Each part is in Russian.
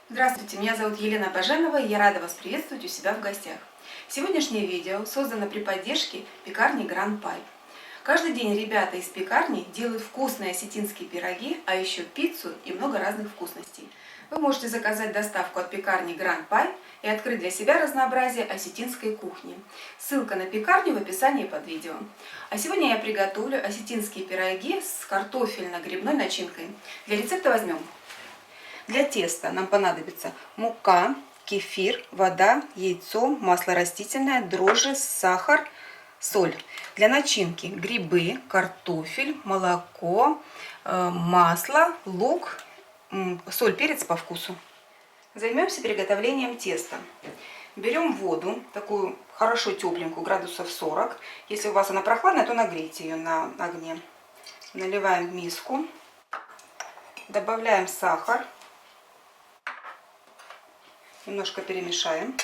Здравствуйте, меня зовут Елена Баженова, и я рада вас приветствовать у себя в гостях. Сегодняшнее видео создано при поддержке пекарни Grand Pie. Каждый день ребята из пекарни делают вкусные осетинские пироги, а еще пиццу и много разных вкусностей. Вы можете заказать доставку от пекарни Grand Pie и открыть для себя разнообразие осетинской кухни. Ссылка на пекарню в описании под видео. А сегодня я приготовлю осетинские пироги с картофельно-грибной начинкой. Для рецепта возьмем. Для теста нам понадобится мука, кефир, вода, яйцо, масло растительное, дрожжи, сахар, соль. Для начинки грибы, картофель, молоко, масло, лук, соль, перец по вкусу. Займемся приготовлением теста. Берем воду, такую хорошо тепленькую, градусов 40. Если у вас она прохладная, то нагрейте ее на огне. Наливаем в миску, добавляем сахар. Немножко перемешаем.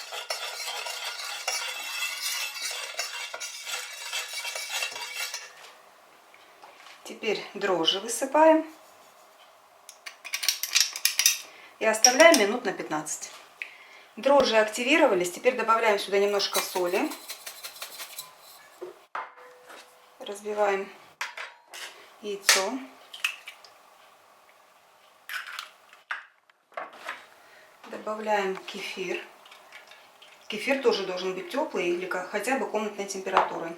Теперь дрожжи высыпаем. И оставляем минут на 15. Дрожжи активировались. Теперь добавляем сюда немножко соли. Разбиваем яйцо. Добавляем кефир. Кефир тоже должен быть теплый или хотя бы комнатной температуры.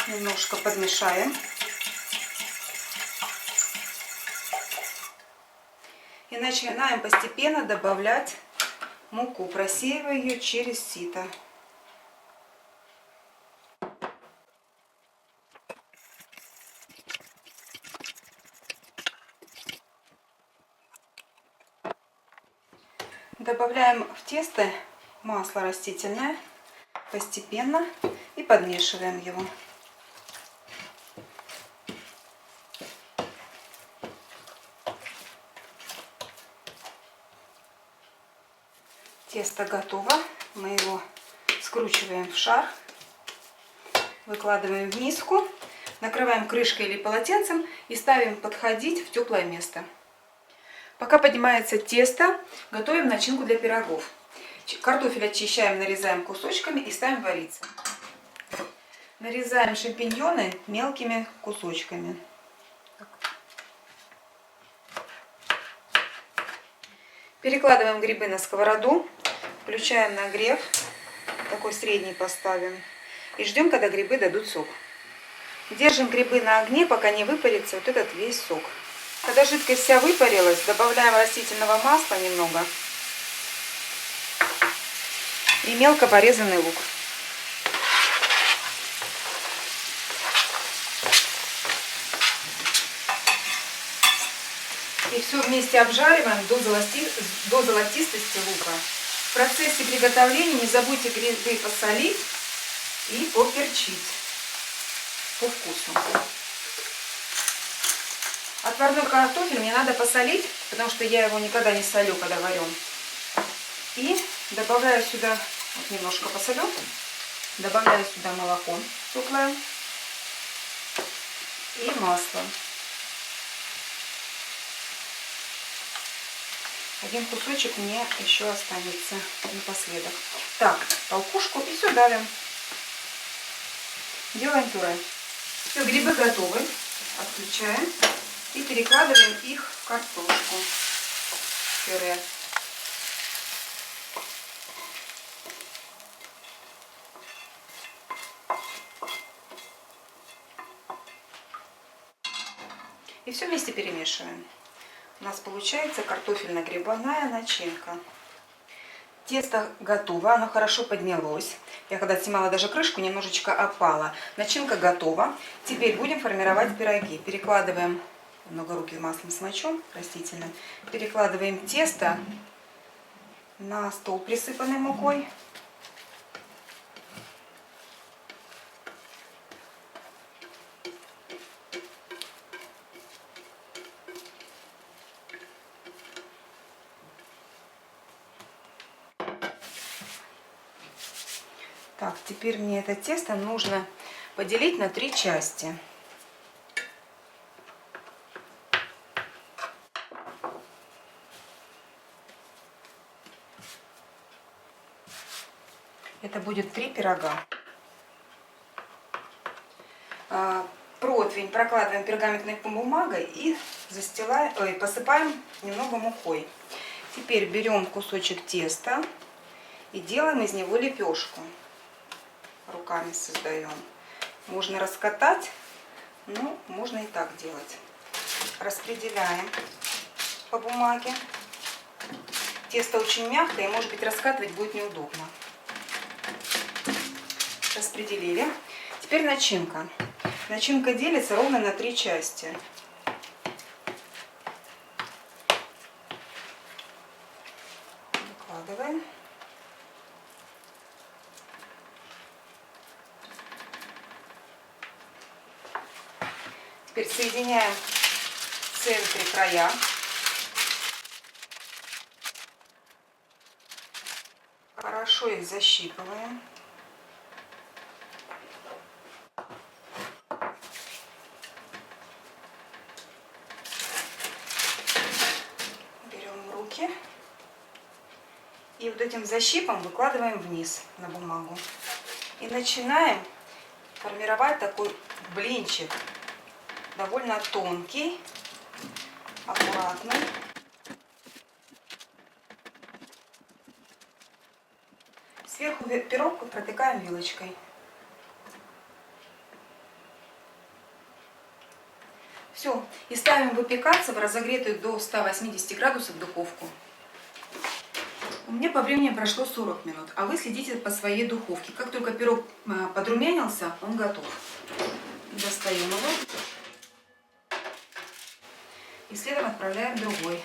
Немножко подмешаем. И начинаем постепенно добавлять муку, просеивая ее через сито. Добавляем в тесто масло растительное постепенно и подмешиваем его. Тесто готово. Мы его скручиваем в шар, выкладываем в миску, накрываем крышкой или полотенцем и ставим подходить в теплое место. Пока поднимается тесто, готовим начинку для пирогов. Картофель очищаем, нарезаем кусочками и ставим вариться. Нарезаем шампиньоны мелкими кусочками. Перекладываем грибы на сковороду, включаем нагрев, такой средний поставим, и ждем, когда грибы дадут сок. Держим грибы на огне, пока не выпарится вот этот весь сок. Когда жидкость вся выпарилась, добавляем растительного масла немного и мелко порезанный лук. И все вместе обжариваем до золотистости лука. В процессе приготовления не забудьте грибы посолить и поперчить по вкусу. Отварной картофель мне надо посолить, потому что я его никогда не солю, когда варю. И добавляю сюда, вот немножко посолю, добавляю сюда молоко теплое и масло. Один кусочек мне еще останется напоследок. Так, толкушку и все давим. Делаем пюре. Все, грибы готовы. Отключаем. И перекладываем их в картошку. Пюре. И все вместе перемешиваем. У нас получается картофельно-грибная начинка. Тесто готово, оно хорошо поднялось. Я когда снимала даже крышку, немножечко опала. Начинка готова. Теперь будем формировать пироги. Перекладываем, много руки маслом смочем растительным. Перекладываем тесто на стол, присыпанный мукой. Так, теперь мне это тесто нужно поделить на 3 части. Это будет 3 пирога. Противень прокладываем пергаментной бумагой и посыпаем немного мукой. Теперь берем кусочек теста и делаем из него лепешку. Руками создаем. Можно раскатать, но можно и так делать. Распределяем по бумаге. Тесто очень мягкое, и, может быть, раскатывать будет неудобно. Распределили. Теперь начинка. Начинка делится ровно на 3 части. Выкладываем. Теперь соединяем в центре края. Хорошо их защипываем. Берем в руки и вот этим защипом выкладываем вниз на бумагу. И начинаем формировать такой блинчик. Довольно тонкий, аккуратный. Сверху пирог протыкаем вилочкой. Все. И ставим выпекаться в разогретую до 180 градусов духовку. У меня по времени прошло 40 минут, а вы следите по своей духовке. Как только пирог подрумянился, он готов. Достаем его. И следом отправляем в другой.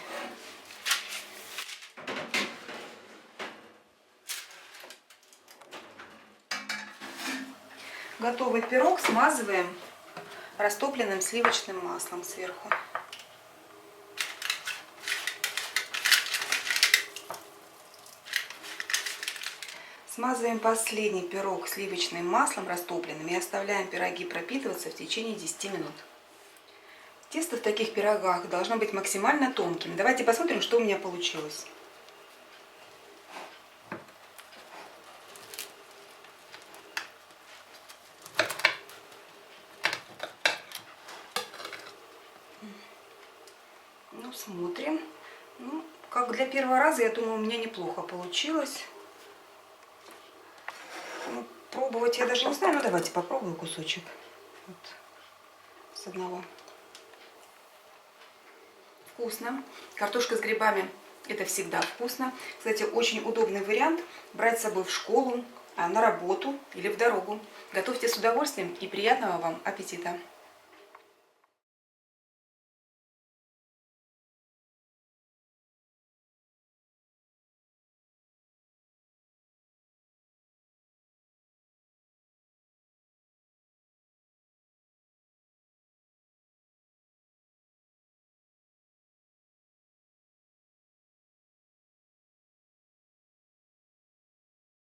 Готовый пирог смазываем растопленным сливочным маслом сверху. Смазываем последний пирог сливочным маслом растопленным и оставляем пироги пропитываться в течение 10 минут. Тесто в таких пирогах должно быть максимально тонким. Давайте посмотрим, что у меня получилось. Ну, смотрим. Ну, как для первого раза, я думаю, у меня неплохо получилось. Ну, пробовать я даже не знаю. Ну, давайте попробую кусочек. Вот. С одного. Вкусно. Картошка с грибами — это всегда вкусно. Кстати, очень удобный вариант брать с собой в школу, на работу или в дорогу. Готовьте с удовольствием и приятного вам аппетита!